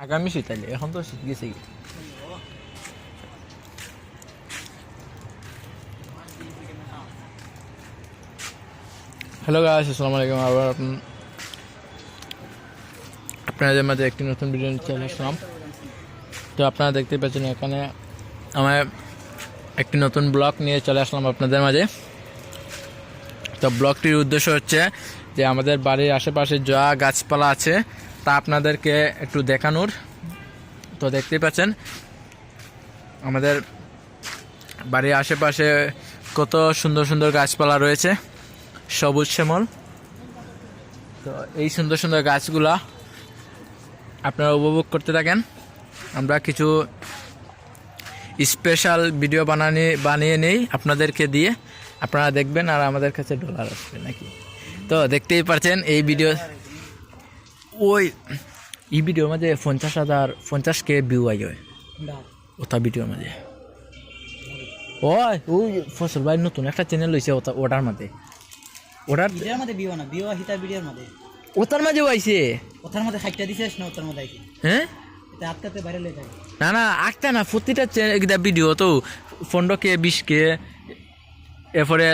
আগামী শীত আইলে, এখন তো শীত গেছে। হ্যালো গাইস, আসসালামু আলাইকুম। আবার আপনাদের মাঝে একটি নতুন ভিডিও চলে আসলাম। তো আপনারা দেখতে পাচ্ছেন এখানে আমার একটি নতুন ব্লগ নিয়ে চলে আসলাম আপনাদের মাঝে। তো ব্লগটির উদ্দেশ্য হচ্ছে যে আমাদের বাড়ির আশেপাশে যা গাছপালা আছে তা আপনাদেরকে একটু দেখানোর। তো দেখতেই পাচ্ছেন আমাদের বাড়ির আশেপাশে কত সুন্দর সুন্দর গাছপালা রয়েছে, সবুজ শ্যামল। তো এই সুন্দর সুন্দর গাছগুলা আপনারা উপভোগ করতে থাকেন। আমরা কিছু স্পেশাল ভিডিও বানিয়ে নেই আপনাদেরকে দিয়ে, আপনারা দেখবেন আর আমাদের কাছে ডলার আসবে নাকি। তো দেখতেই পাচ্ছেন এই ভিডিওর মাঝে 50,000 ভিউ আই হয় ওটা ভিডিওর মাঝে। ওই ফসল ভাই নতুন একটা চ্যানেল হয়েছে ওটার মাঝে, ওটার মাঝেও আইছে। ওটার মধ্যে খাইটা দিছিস না? ওটার মধ্যে আইছে। হ্যাঁ, এটা আটকাতে ভাইরাল হয়ে যায়। না আটটা না, প্রতিটা ভিডিও তো 15K 20K, এরপরে